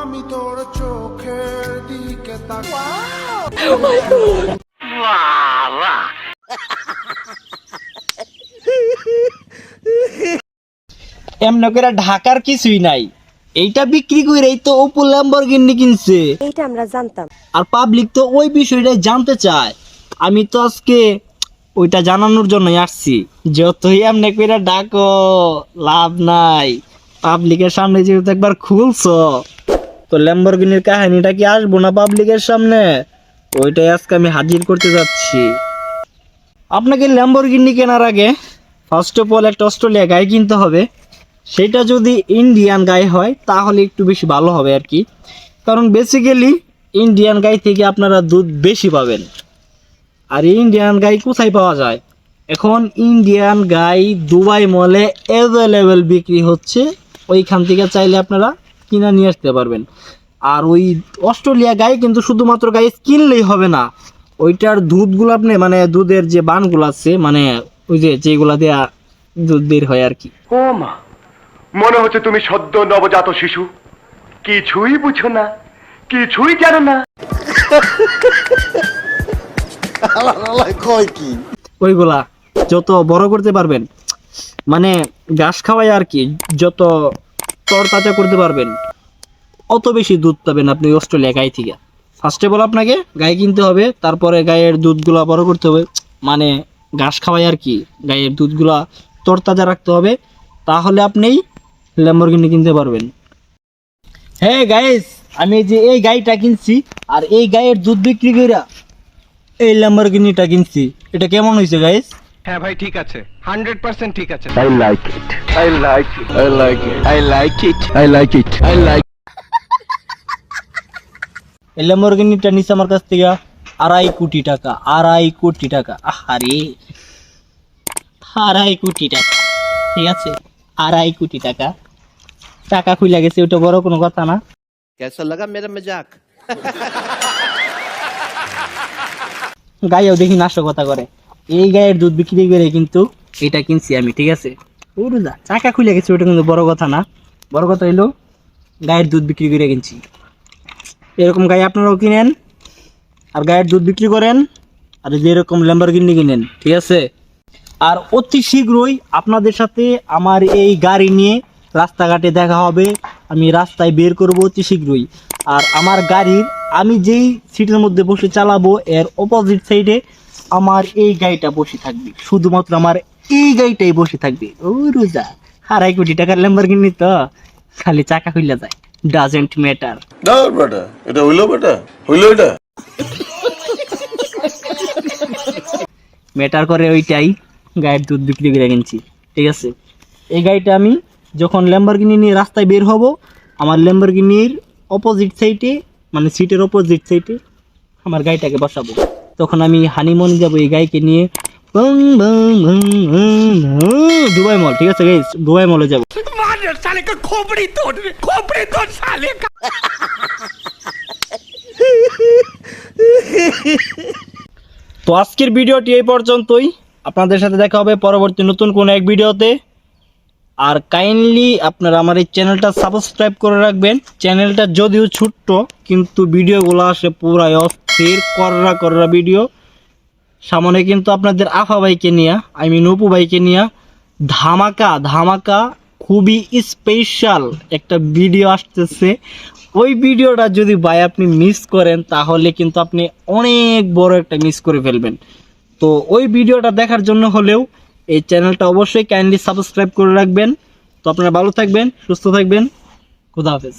আমি তোর চোখের দিকে এমন করে ঢাকার কিছুই নাই, এইটা বিক্রি কইরাই তো অপু ল্যাম্বরগিনি কিনছে। এইটা আমরা জানতাম। আর পাবলিক তো ওই বিষয়টা জানতে চায়। আমি তো আজকে ওইটা জানানোর জন্যই আসছি। যতই এমনি কইরা ডাকো লাভ নাই, পাবলিকের সামনে যেহেতু একবার খুলছো, তো ল্যাম্বরগিনির কাহিনীটা কি আসবো না পাবলিকের সামনে? ওইটাই আজকে আমি হাজির করতে যাচ্ছি। আপনাকে ল্যাম্বরগিনি কেনার আগে ফার্স্ট অফ অল একটা অস্ট্রেলিয়া গাই কিনতে হবে। সেটা যদি ইন্ডিয়ান গাই হয় তাহলে একটু বেশি ভালো হবে আর কি, কারণ বেসিক্যালি ইন্ডিয়ান গাই থেকে আপনারা দুধ বেশি পাবেন। আর ইন্ডিয়ান গাই কোথায় পাওয়া যায়? এখন ইন্ডিয়ান গাই দুবাই মলে অ্যাভেলেবেল বিক্রি হচ্ছে, ওইখান থেকে চাইলে আপনারা কিনে নিয়ে আসতে পারবেন। আর ওই অস্ট্রেলিয়া গাই কিন্তু শুধুমাত্র গাই কিনলেই হবে না, ওইটার দুধগুলো আপনি মানে দুধের যে বানগুলো আছে, মানে ওই যেগুলা দেয়া দুধ বের হয় আর কি। ও মা, মনে হচ্ছে তুমি সদ্য নবজাত শিশু, কিছুই বুঝো না, কিছুই জানো না। ওইগুলা যত বড় করতে পারবেন, মানে ঘাস খাওয়াই আর কি, যত তরতাজা করতে পারবেন অত বেশি দুধ পাবেন আপনি অস্ট্রেলিয়া গাই থেকে। ফার্স্ট অফ অল আপনাকে গাই কিনতে হবে, তারপরে গায়ের দুধগুলা বড় করতে হবে, মানে ঘাস খাওয়াই আর কি, গায়ের দুধগুলা তরতাজা রাখতে হবে, তাহলে আপনি ল্যাম্বরগিনি কিনতে পারবেন। হ্যাঁ গাইস, আমি যে এই গাইটা কিনছি আর এই গায়ের দুধ বিক্রি কইরা এই ল্যাম্বরগিনিটা কিনছি, এটা কেমন হয়েছে গাইস? হ্যাঁ ভাই ঠিক আছে, 100% ঠিক আছে। I like it. I like it. I like it. I like it. I like it. I like এই ল্যাম্বরগিনিটা নিচ্ছে আমার কাছ থেকে 2.5 কোটি টাকা। 2.5 কোটি টাকা, আহারে 2.5 কোটি টাকা, ঠিক আছে 2.5 কোটি টাকা। টাকা খুইলা গেছে, ওটা বড় কোনো কথা না। कैसा लगा मेरा मजाक? গায়েও দেখি নাশকতা করে। এই গায়ের দুধ বিক্রি করে কিন্তু এটা কিনছি আমি, ঠিক আছে। ওরুদা টাকা খুলে গেছে, ওটা কিন্তু বড় কথা না। বড় কথা হইলো গায়ের দুধ বিক্রি করে কিনছি। এরকম গায়ে আপনারাও কিনেন আর গায়ের দুধ বিক্রি করেন, আর যেরকম ল্যাম্বরগিনি কিনেন, ঠিক আছে। আর অতি শীঘ্রই আপনাদের সাথে আমার এই গাড়ি নিয়ে রাস্তাঘাটে দেখা হবে, আমি রাস্তায় বের করব অতি শীঘ্রই। আর আমার গাড়ির আমি যেই সিটের মধ্যে বসে চালাবো এর অপোজিট সাইডে আমার এই গাড়িটা বসে থাকবে, শুধুমাত্র আমার এই গাড়িটাই বসে থাকবে। ও রোজা 2.5 কোটি টাকার ল্যাম্বরগিনি তো খালি চাকা খুলে যায়, ডাজেন্ট ম্যাটার। না বেটা, এটা হইলো বেটা, হইলো এটা ম্যাটার করে ওইটাই, গায়ের দুধ বিক্রি করে কিনছি, ঠিক আছে। এই গাড়িটা আমি যখন ল্যাম্বরগিনি নিয়ে রাস্তায় বের হব, আমার ল্যাম্বরগিনির অপোজিট সাইডে, মানে সিটের অপোজিট সাইডে আমার গাড়িটাকে বসাবো। তখন আমি হানিমুন যাব এই গাড়িকে নিয়ে দুবাই মল, ঠিক আছে গাইস, দুবাই মলে যাব। তো আজকের ভিডিওটি এই পর্যন্তই, আপনাদের সাথে দেখা হবে পরবর্তী নতুন কোন এক ভিডিওতে। আর কাইন্ডলি আপনারা আমার এই চ্যানেলটা সাবস্ক্রাইব করে রাখবেন। চ্যানেলটা যদিও ছোট্ট কিন্তু ভিডিওগুলো আসে পুরাই অস্থির, কররা ভিডিও। সামনে কিন্তু আপনাদের আফা ভাইকে নিয়ে, আই মিন অপু ভাইকে নিয়ে ধামাকা খুবই স্পেশাল একটা ভিডিও আসতেছে। ওই ভিডিওটা যদি ভাই আপনি মিস করেন তাহলে কিন্তু আপনি অনেক বড় একটা মিস করে ফেলবেন। তো ওই ভিডিওটা দেখার জন্য হলেও এই চ্যানেলটা অবশ্যই কাইন্ডলি সাবস্ক্রাইব করে রাখবেন। তো আপনারা ভালো থাকবেন, সুস্থ থাকবেন, খুদা হাফেজ।